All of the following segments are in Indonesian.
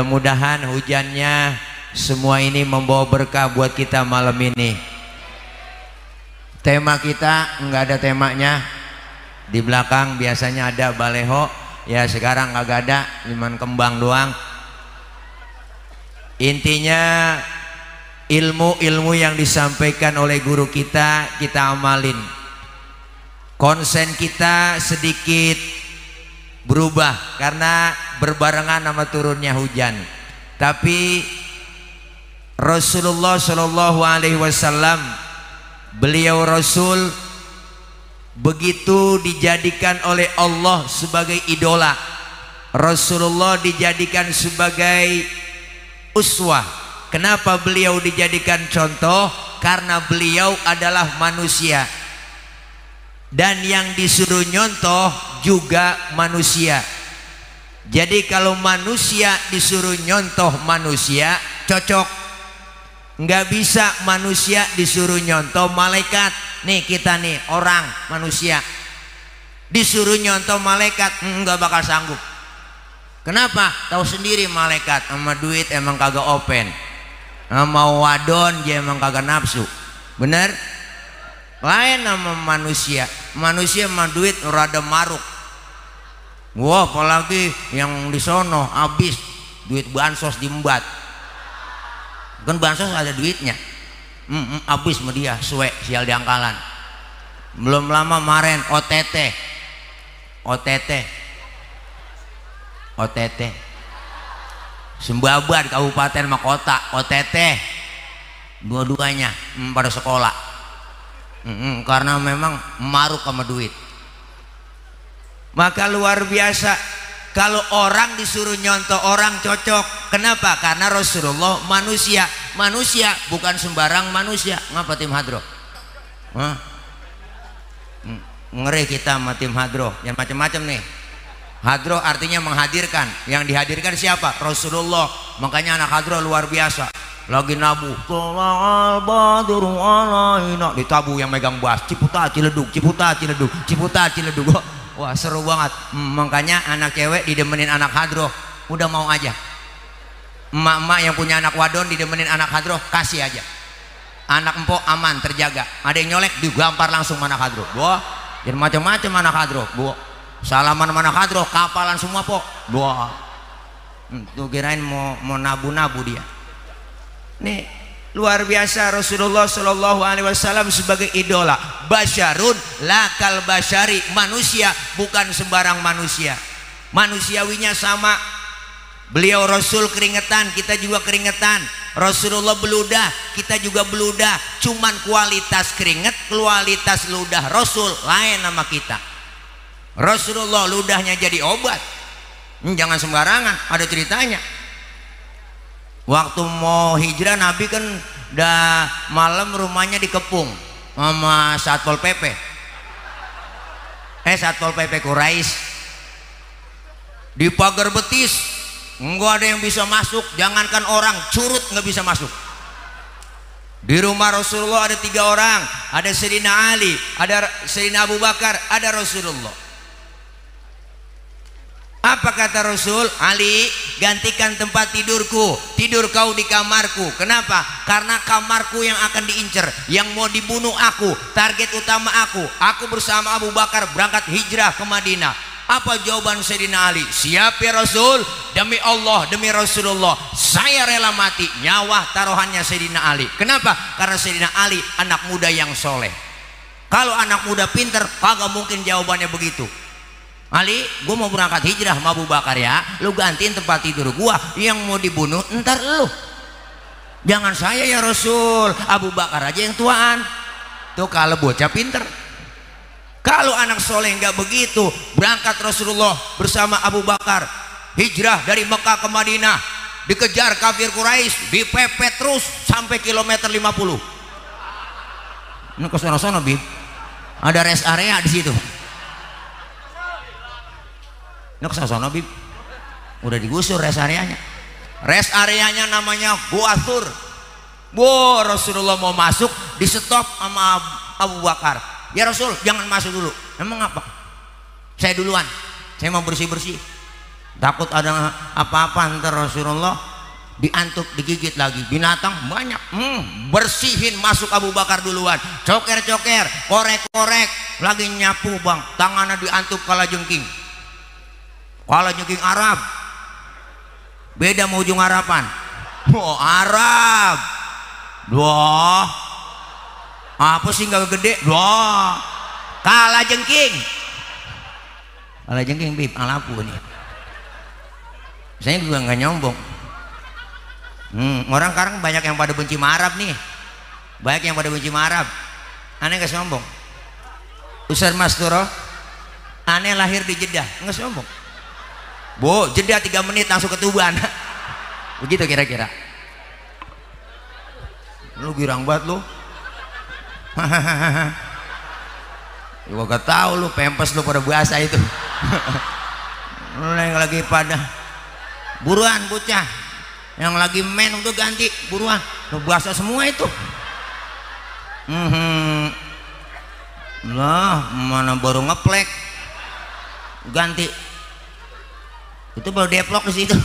Mudah-mudahan hujannya semua ini membawa berkah buat kita malam ini. Tema kita nggak ada temanya. Di belakang biasanya ada baleho, ya sekarang nggak ada, cuman kembang doang. Intinya ilmu-ilmu yang disampaikan oleh guru kita amalin. Konsen kita sedikit berubah karena berbarengan sama turunnya hujan. Tapi Rasulullah Shallallahu Alaihi Wasallam, beliau Rasul begitu dijadikan oleh Allah sebagai idola. Rasulullah dijadikan sebagai uswah. Kenapa beliau dijadikan contoh? Karena beliau adalah manusia, dan yang disuruh nyontoh juga manusia. Jadi kalau manusia disuruh nyontoh manusia, cocok. Nggak bisa manusia disuruh nyontoh malaikat. Nih kita nih orang manusia disuruh nyontoh malaikat, nggak bakal sanggup. Kenapa? Tahu sendiri malaikat sama duit emang kagak open, mau wadon dia emang kagak nafsu. Bener? Lain sama manusia. Manusia sama duit rada maruk. Wah, apalagi yang di sono habis duit bansos diembat. Kan bansos ada duitnya. Habis sama dia, suwe sial diangkalan. Belum lama kemarin OTT Sembabar kabupaten sama kota, OTT dua-duanya pada sekolah. Karena memang maruk sama duit. Maka luar biasa kalau orang disuruh nyontoh orang cocok. Kenapa? Karena Rasulullah manusia. Manusia bukan sembarang manusia. Ngapa tim hadroh? Ngeri kita sama tim hadroh. Yang macam-macam nih. Hadroh artinya menghadirkan. Yang dihadirkan siapa? Rasulullah. Makanya anak hadroh luar biasa. Lagi nabu, ditabu yang megang bass, ciputa ciledug, ciputa ciledug, ciputa ciledug. Wah seru banget. Makanya anak cewek didemenin anak hadroh, udah mau aja. Emak-emak yang punya anak wadon didemenin anak hadroh, kasih aja. Anak empok aman, terjaga. Ada yang nyolek digampar langsung anak hadroh. Wah, jadi macam-macam anak hadroh. Wah, salaman anak hadroh, kapalan semua pok. Wah, tuh kirain mau nabu-nabu dia. Nih luar biasa Rasulullah Shallallahu Alaihi Wasallam sebagai idola. Basyarun lakal basyari, manusia bukan sembarang manusia. Manusiawinya sama. Beliau Rasul keringetan, kita juga keringetan. Rasulullah beludah, kita juga beludah. Cuman kualitas keringet, kualitas ludah Rasul lain sama kita. Rasulullah ludahnya jadi obat. Jangan sembarangan, ada ceritanya. Waktu mau hijrah Nabi kan udah malam rumahnya dikepung sama Satpol PP. Satpol PP Quraisy. Di pagar betis nggak ada yang bisa masuk, jangankan orang curut nggak bisa masuk. Di rumah Rasulullah ada 3 orang, ada Sayyidina Ali, ada Sayyidina Abu Bakar, ada Rasulullah. Apa kata Rasul? Ali, gantikan tempat tidurku, tidur kau di kamarku. Kenapa? Karena kamarku yang akan diincar, yang mau dibunuh aku, target utama aku. Aku bersama Abu Bakar berangkat hijrah ke Madinah. Apa jawaban Sayyidina Ali? Siap ya Rasul, demi Allah, demi Rasulullah, saya rela mati. Nyawa taruhannya Sayyidina Ali. Kenapa? Karena Sayyidina Ali anak muda yang soleh. Kalau anak muda pinter, kagak mungkin jawabannya begitu. Ali, gue mau berangkat hijrah sama Abu Bakar ya, lu gantiin tempat tidur gua, yang mau dibunuh ntar lu, jangan saya ya Rasul, Abu Bakar aja yang tuaan. Tuh kalau bocah pinter. Kalau anak soleh nggak begitu, berangkat Rasulullah bersama Abu Bakar hijrah dari Mekah ke Madinah, dikejar kafir Quraisy, dipepet terus sampai kilometer 50. Ini ke sana-sana Bib, ada rest area di situ. Nak sana Bib, udah digusur rest areanya. Rest areanya namanya Buathur. Rasulullah mau masuk, di stop sama Abu Bakar. Ya Rasul, jangan masuk dulu. Emang apa? Saya duluan, saya mau bersih-bersih. takut ada apa-apa ntar Rasulullah diantuk digigit lagi binatang banyak. Bersihin, masuk Abu Bakar duluan, coker-coker, korek-korek, lagi nyapu bang, tangannya diantuk kalajengking. Kalajengking Arab beda mau ujung harapan. Oh Arab, wah apa sih nggak gede, wah kalajengking, kalajengking bib alapu nih. Saya juga nggak nyombong. Orang sekarang banyak yang pada benci Arab nih, banyak yang pada benci Arab. Aneh nggak sombong. Ustaz Masturo, aneh lahir di Jeddah, nggak sombong. Bu, Jeddah 3 menit langsung ke Tuban. Begitu kira-kira. Lu girang banget lu. Gua gak tahu lu pempes lu pada bahasa itu. Lu yang lagi pada buruan bocah, yang lagi main untuk ganti buruan. Lu bahasa semua itu. Lah mana baru ngeplek ganti itu baru deplok di situ.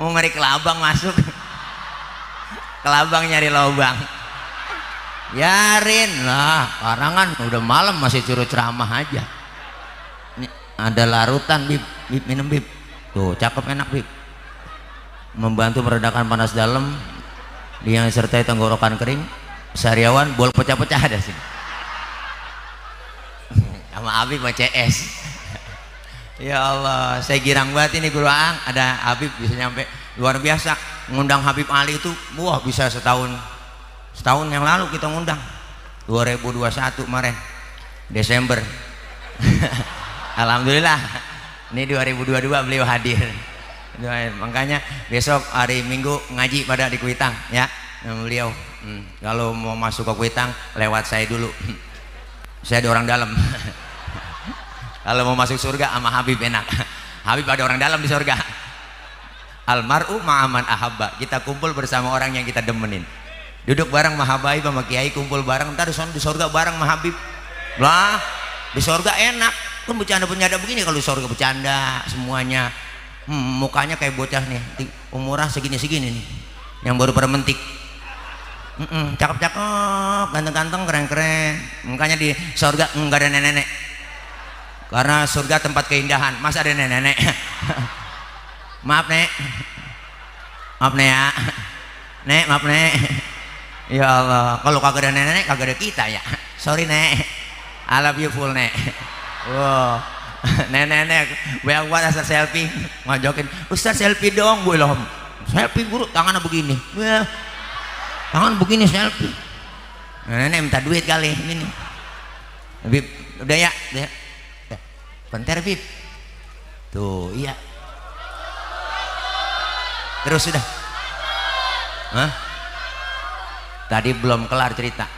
Mau ngeri kelabang masuk, kelabang nyari lubang. Biarin lah, karangan udah malam masih suruh ceramah aja. Ini ada larutan bib, bib minum bib. Tuh cakep enak bib. Membantu meredakan panas dalam, dia yang sertai tenggorokan kering. Sariawan bol pecah-pecah ada sini. Sama Habib sama CS. Ya Allah, saya girang banget ini Guru Aang, ada Habib bisa nyampe luar biasa. Ngundang Habib Ali itu, wah bisa setahun yang lalu kita ngundang 2021 kemarin Desember. Alhamdulillah ini 2022 beliau hadir. Makanya besok hari Minggu ngaji pada di Kuitang ya beliau. Kalau mau masuk ke Kuitang lewat saya dulu. Saya ada orang dalam. Kalau mau masuk surga sama Habib enak. Habib ada orang dalam di surga. Almar'u ma'aman ahabba, kita kumpul bersama orang yang kita demenin. Duduk bareng sama Habaib sama Kiai, kumpul bareng, ntar di surga bareng sama Habib. Lah di surga enak kan, bercanda-bercanda begini. Kalau di surga bercanda semuanya. Mukanya kayak bocah nih umurnya segini-segini nih yang baru pada mentik. Cakep-cakep, ganteng-ganteng, keren-keren. Makanya di surga nggak ada nenek-nenek, karena surga tempat keindahan. Masa ada nenek-nenek? Maaf nek, maaf nek ya, nek maaf nek. Ya Allah, kalau kagak ada nenek kagak ada kita ya. Sorry nek, I love you full nek. Wow, nenek-nenek banyak buat asal selfie, ngajakin Ustaz selfie dong. Gue loh selfie guru, tangannya begini, wah, tangan begini selfie. Nenek minta duit kali ini. Bib, udah ya, udah. Bentar Bib, tuh iya. Terus sudah. Hah? Tadi belum kelar cerita.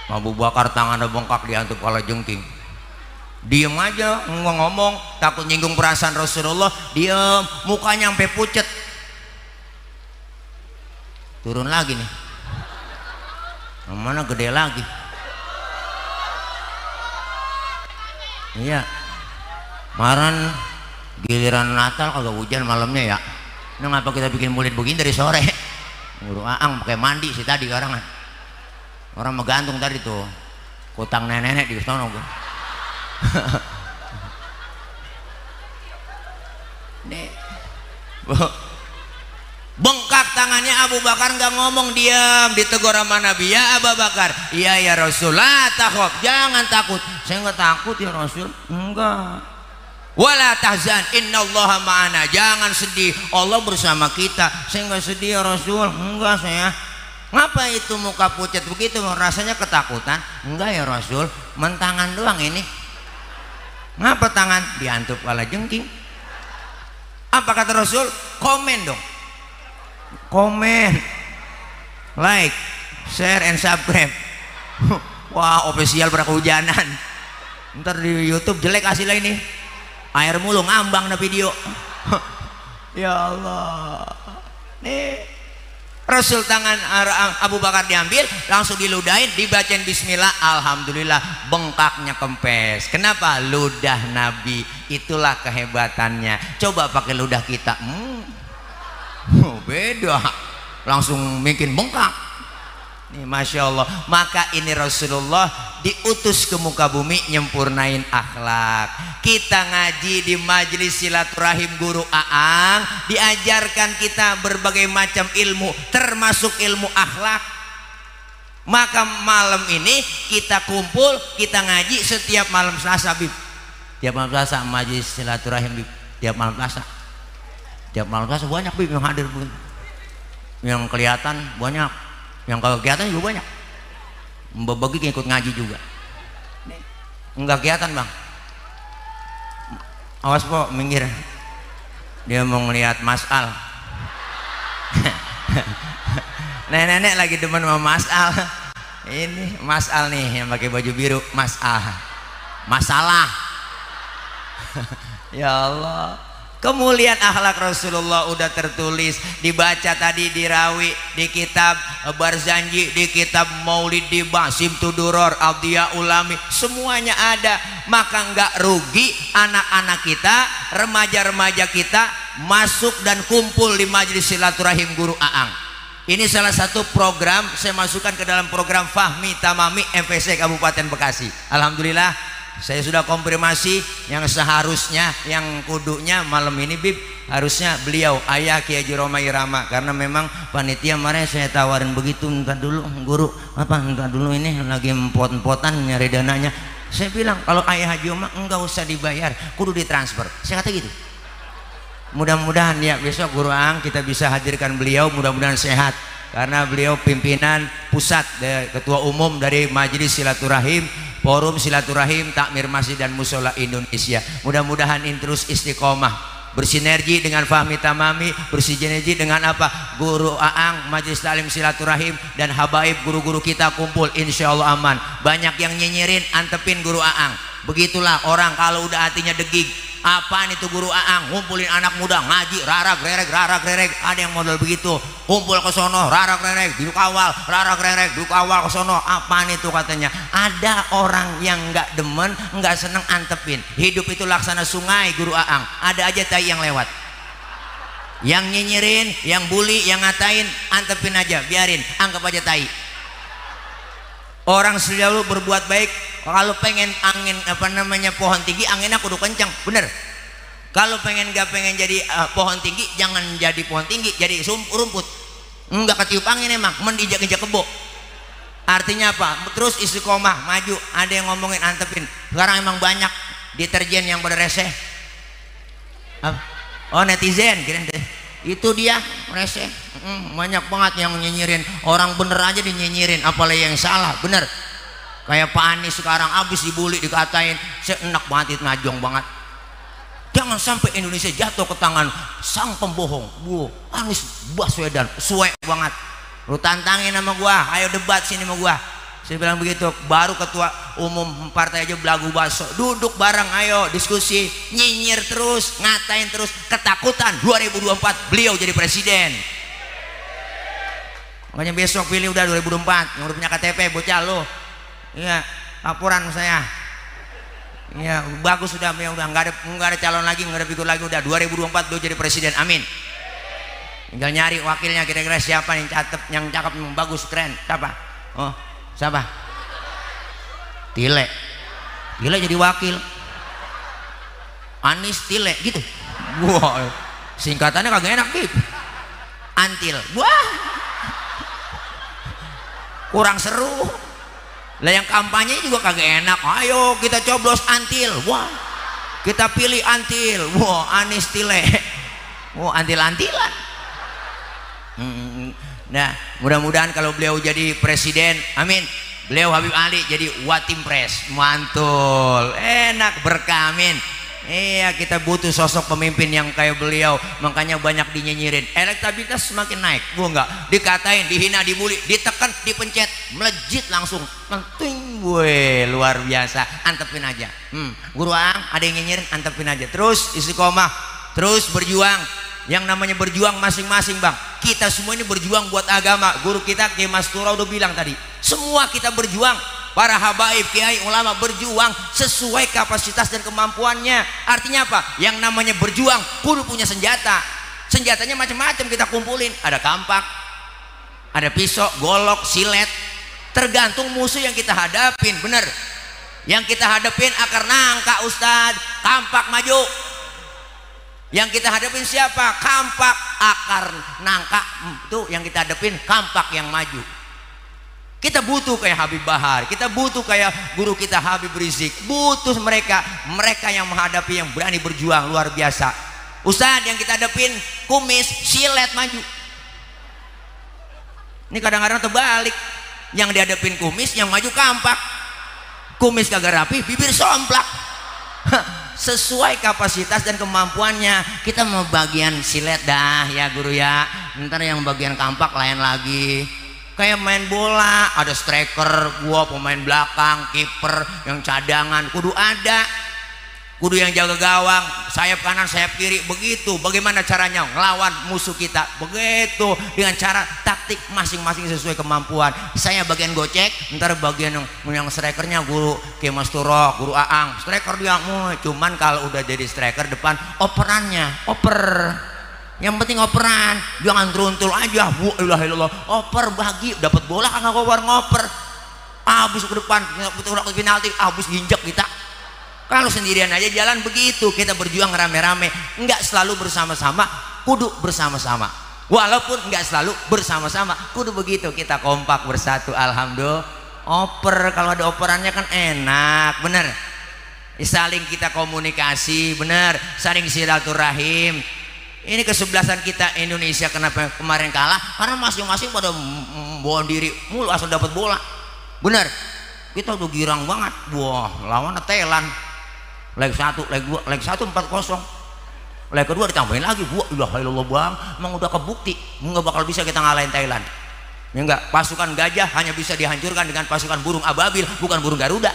Abu Bakar tangannya bengkak diantuk kalajengking. Diem aja, nggak ngomong, takut nyinggung perasaan Rasulullah. Diem, mukanya sampai pucet. Turun lagi nih. Yang mana gede lagi? Iya. Kemarin giliran Natal kagak hujan malamnya ya. Ini ngapa kita bikin mulut begini dari sore? Guru Aang pakai mandi sih tadi karangan. Orang menggantung tadi tuh. Kutang nenek-nenek di sono gua. Nih. Bengkak tangannya Abu Bakar, nggak ngomong, diam. Ditegur sama Nabi, ya Abu Bakar, iya ya Rasul, la takhaf, jangan takut. Saya nggak takut ya Rasul, enggak. Wala tahzan, innallaha ma'ana, jangan sedih, Allah bersama kita. Saya nggak sedih ya Rasul, enggak saya. Ngapa itu muka pucat begitu, rasanya ketakutan? Enggak ya Rasul, mentangan doang ini. Ngapa tangan? Diantuk kalajengking. Apa kata Rasul? Komen dong. Komen, like, share, and subscribe. Wah, official berkehujanan. Ntar di YouTube jelek hasilnya ini. Air mulu ngambang na video. Ya Allah. Nih, Rasul tangan Abu Bakar diambil, langsung diludahin, dibacain bismillah, alhamdulillah bengkaknya kempes. Kenapa? Ludah Nabi. Itulah kehebatannya. Coba pakai ludah kita, beda, langsung bikin bengkak. Nih, Masya Allah. Maka ini Rasulullah diutus ke muka bumi nyempurnain akhlak. Kita ngaji di majelis silaturahim guru Aang, diajarkan kita berbagai macam ilmu, termasuk ilmu akhlak. Maka malam ini kita kumpul, kita ngaji setiap malam Selasa, Bib. Tiap malam Selasa majelis silaturahim, Bib. Tiap malam Selasa. Tiap malam Selasa banyak, Bib, yang hadir, Bib. Yang kelihatan banyak, yang kalau kelihatan juga banyak. Mbak Bagi ikut ngaji juga. Enggak kelihatan, Bang. Awas po, minggir. Dia mau ngelihat Mas Al. Nenek-nenek lagi demen sama Mas Al. Ini Mas Al nih yang pakai baju biru, Mas Al. Masalah. Ya Allah. Kemuliaan akhlak Rasulullah udah tertulis, dibaca tadi di Rawi, di kitab Barzanji, di kitab Maulid, di Basim Tuduror, Abdiya Ulami, semuanya ada. Maka nggak rugi anak-anak kita, remaja-remaja kita masuk dan kumpul di majelis silaturahim guru Aang. Ini salah satu program saya masukkan ke dalam program Fahmi Tamami FSC Kabupaten Bekasi. Alhamdulillah. Saya sudah konfirmasi yang seharusnya, yang kudunya malam ini, Bib, harusnya beliau ayah Kiai Haji Roma Irama, karena memang panitia kemarin saya tawarin begitu, enggak dulu guru apa, enggak dulu ini lagi empot-empotan nyari dananya. Saya bilang kalau ayah Haji Roma enggak usah dibayar, kudu ditransfer. Saya kata gitu. Mudah-mudahan ya besok guru Aang kita bisa hadirkan beliau, mudah-mudahan sehat. Karena beliau pimpinan pusat, ketua umum dari Majelis Silaturahim, Forum Silaturahim Takmir Masjid dan Musola Indonesia. Mudah-mudahan ini terus istiqomah, bersinergi dengan Fahmi Tamami, bersinergi dengan apa, guru Aang, Majelis Taklim Silaturahim, dan habaib guru-guru kita kumpul, insya Allah aman. Banyak yang nyinyirin, antepin guru Aang. Begitulah orang kalau udah hatinya degig. Apaan itu guru Aang, ngumpulin anak muda ngaji, rarak rerek. Ada yang model begitu, kumpul ke sono, rarak rerek, duduk awal, rarak rerek, duduk awal ke sono. Apaan itu katanya? Ada orang yang nggak demen, nggak seneng antepin. Hidup itu laksana sungai guru Aang, ada aja tai yang lewat, yang nyinyirin, yang bully, yang ngatain, antepin aja, biarin, anggap aja tai. Orang selalu berbuat baik. Kalau pengen angin apa namanya pohon tinggi, anginnya kudu kencang, bener. Kalau pengen jadi pohon tinggi, jangan jadi pohon tinggi, jadi rumput. Enggak ketiup angin emang, mendijak-injak kebo. Artinya apa? Terus istiqomah, maju. Ada yang ngomongin antepin. Sekarang emang banyak deterjen yang pada reseh. Oh, netizen, kirain deh. Itu dia reseh. Banyak banget yang nyinyirin. Orang bener aja dinyinyirin, apalagi yang salah, bener. Kayak Pak Anies sekarang abis dibully, dikatain, saya enak banget, itu najong banget. Jangan sampai Indonesia jatuh ke tangan sang pembohong. Anies Baswedan, suwe banget. Lu tantangin sama gua, ayo debat sini sama gua. Saya bilang begitu, baru ketua umum partai aja belagu baso, duduk bareng, ayo diskusi, nyinyir terus, ngatain terus, ketakutan 2024 beliau jadi presiden. Makanya besok pilih udah 2024, yang udah punya KTP bocah lo. Iya, laporan saya. Iya, bagus sudah, ya udah nggak ada calon lagi, nggak ada figur lagi, udah 2024 beliau jadi presiden, amin. Tinggal nyari wakilnya, kira-kira siapa yang cakep, yang bagus, keren, siapa? Oh, siapa? Tile jadi wakil. Anies Tile gitu. Wah, singkatannya kagak enak, Bib. Antil. Wah, kurang seru. Lah yang kampanye juga kagak enak. Ayo kita coblos Antil. Wah, kita pilih Antil. Wah, Anies Tile. Wah, antil-antilan. Nah, mudah-mudahan kalau beliau jadi presiden, amin. Beliau Habib Ali jadi Watimpres, mantul, enak, berkah, amin. Iya, kita butuh sosok pemimpin yang kayak beliau. Makanya banyak dinyinyirin, elektabilitas semakin naik. Gua enggak, dikatain, dihina, dibully, ditekan, dipencet, melejit langsung. Penting, gue luar biasa. Antepin aja. Guru Aang ada yang nyinyirin, antepin aja. Terus istiqomah, terus berjuang. Yang namanya berjuang masing-masing, Bang. Kita semua ini berjuang buat agama. Guru kita Kiai Mastura udah bilang tadi, semua kita berjuang. Para habaib, kiai, ulama berjuang sesuai kapasitas dan kemampuannya. Artinya apa? Yang namanya berjuang kudu punya senjata. Senjatanya macam-macam kita kumpulin. Ada kampak, ada pisau, golok, silet. Tergantung musuh yang kita hadapin. Bener. Yang kita hadapin akar nangka, Ustad. Kampak maju. Yang kita hadapin siapa? Kampak, akar nangka. Itu yang kita hadapin, kampak yang maju. Kita butuh kayak Habib Bahar, kita butuh kayak guru kita Habib Rizik, butuh mereka yang menghadapi, yang berani berjuang luar biasa. Ustadz yang kita hadapin kumis, silet maju. Ini kadang-kadang terbalik, yang dihadapin kumis, yang maju kampak. Kumis kagak rapi, bibir somplak. Sesuai kapasitas dan kemampuannya. Kita mau bagian silet dah ya guru ya, ntar yang bagian kampak lain lagi. Kayak main bola, ada striker, gua pemain belakang, kiper, yang cadangan, kudu ada. Kudu yang jaga gawang, sayap kanan, sayap kiri, begitu. Bagaimana caranya ngelawan musuh kita? Begitu, dengan cara taktik masing-masing sesuai kemampuan. Saya bagian gocek, ntar bagian yang strikernya guru Kiai Masturo, guru Aang. Striker dia, cuman kalau udah jadi striker depan, operannya, oper. Yang penting operan, jangan teruntul aja. Ilah ilallah, oper bagi, dapat bola kan ngoper, habis ke depan, betul ke penalti, habis ginjak kita. Kalau sendirian aja jalan begitu, kita berjuang rame-rame, nggak selalu bersama-sama, kudu bersama-sama. Walaupun nggak selalu bersama-sama, kudu begitu, kita kompak bersatu. Alhamdulillah. Oper, kalau ada operannya kan enak, bener. Saling kita komunikasi, bener. Saling silaturahim. Ini kesebelasan kita Indonesia. Kenapa kemarin kalah? Karena masing-masing pada bawa diri mulu asal dapat bola. Bener, kita udah girang banget. Wah, lawan Thailand leg 1, leg 2, leg 1 4-0, leg kedua ditambahin lagi. Wah, ilah ilallah bang, emang udah kebukti nggak bakal bisa kita ngalahin Thailand. Ya enggak, pasukan gajah hanya bisa dihancurkan dengan pasukan burung ababil, bukan burung Garuda.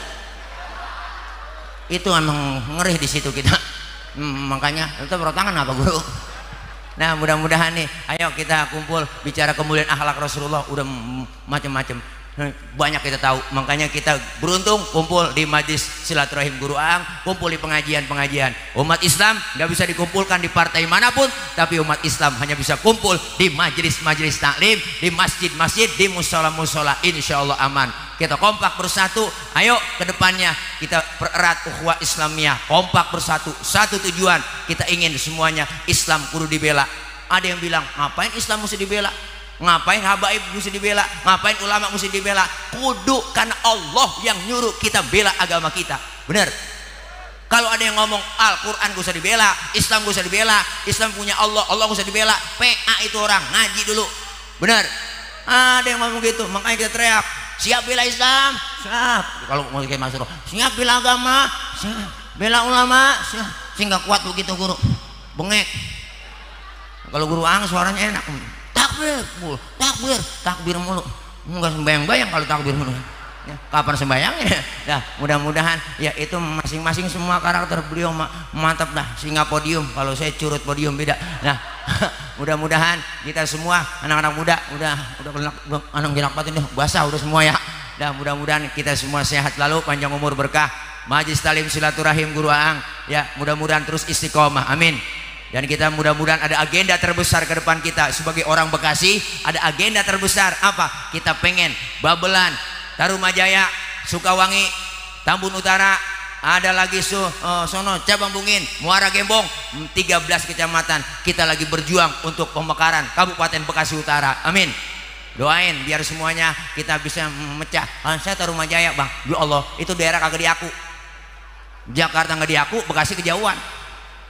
Itu emang ngeri di situ kita. Makanya itu tangan apa guru? Nah, mudah-mudahan nih, ayo kita kumpul bicara kemuliaan akhlak Rasulullah. Udah macam-macam, banyak kita tahu. Makanya kita beruntung kumpul di majlis silaturahim Guru Aang, kumpul di pengajian-pengajian. Umat Islam nggak bisa dikumpulkan di partai manapun, tapi umat Islam hanya bisa kumpul di majlis-majlis taklim, di masjid-masjid, di musola-musola. Insya Allah aman. Kita kompak bersatu. Ayo ke depannya kita pererat ukhuwah Islamiyah, kompak bersatu, satu tujuan. Kita ingin semuanya Islam kudu dibela. Ada yang bilang, ngapain Islam mesti dibela? Ngapain habaib mesti dibela? Ngapain ulama mesti dibela? Kudu karena Allah yang nyuruh kita bela agama kita. Bener. Kalau ada yang ngomong Al-Quran gak usah dibela, Islam gak usah dibela, Islam punya Allah, Allah gak usah dibela, PA itu orang, ngaji dulu. Bener. Ada yang ngomong gitu, makanya kita teriak, siap bela Islam, siap. Kalau mau kayak Mas Roh, siap bela agama, siap bela ulama, siap. Sehingga kuat begitu guru, bengek. Kalau guru Ang suaranya enak, takbir, takbir, takbir mulu. Enggak sembayang-bayang kalau takbir mulu. Ya, kapan sembayangnya? Nah, mudah-mudahan ya itu masing-masing semua karakter beliau mantap dah. Singa podium, kalau saya curut podium beda. Nah, mudah-mudahan kita semua anak-anak muda udah anak jenak batin deh, basah udah semua ya. Dan mudah-mudahan kita semua sehat lalu, panjang umur berkah. Majlis talim silaturahim Guru Aang ya, mudah-mudahan terus istiqomah. Amin. Dan kita mudah-mudahan ada agenda terbesar ke depan kita sebagai orang Bekasi. Ada agenda terbesar apa? Kita pengen Babelan, Tarumajaya, Sukawangi, Tambun Utara, ada lagi sono Cabang Bungin, Muara Gembong, 13 kecamatan. Kita lagi berjuang untuk pemekaran Kabupaten Bekasi Utara. Amin. Doain biar semuanya kita bisa memecah. Saya Tarumajaya bang, ya Allah itu daerah kagak diaku. Jakarta nggak diaku, Bekasi kejauhan.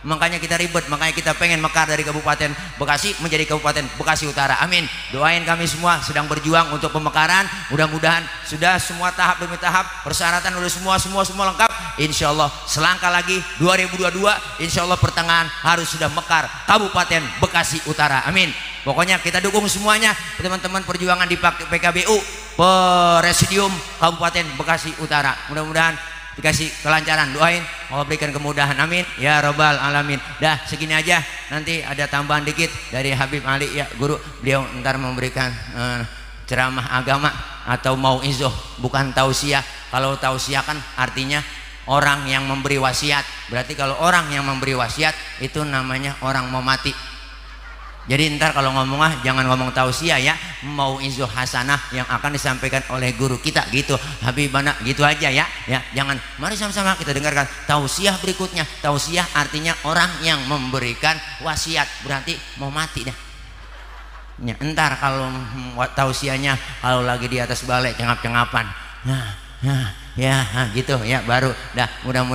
Makanya kita ribet, makanya kita pengen mekar dari Kabupaten Bekasi menjadi Kabupaten Bekasi Utara. Amin. Doain kami semua sedang berjuang untuk pemekaran. Mudah-mudahan sudah semua tahap demi tahap, persyaratan udah semua lengkap. Insya Allah selangkah lagi 2022, Insya Allah pertengahan harus sudah mekar Kabupaten Bekasi Utara. Amin. Pokoknya kita dukung semuanya, teman-teman perjuangan di PKBU, Presidium Kabupaten Bekasi Utara. Mudah-mudahan dikasih kelancaran, doain Allah berikan kemudahan, amin ya robbal alamin. Dah segini aja, nanti ada tambahan dikit dari Habib Ali ya guru, beliau ntar memberikan ceramah agama atau mauizah, bukan tausiah. Kalau tausiah kan artinya orang yang memberi wasiat, berarti kalau orang yang memberi wasiat itu namanya orang mau mati. Jadi ntar kalau ngomong jangan ngomong tausiah ya, mauizah hasanah yang akan disampaikan oleh guru kita gitu, Habibana gitu aja ya. Ya, jangan. Mari sama-sama kita dengarkan tausiah berikutnya. Tausiah artinya orang yang memberikan wasiat, berarti mau mati dah. Ya, entar kalau tausiahnya kalau lagi di atas balai cengap-cengapan. Nah, ya gitu ya baru dah mudah-mudahan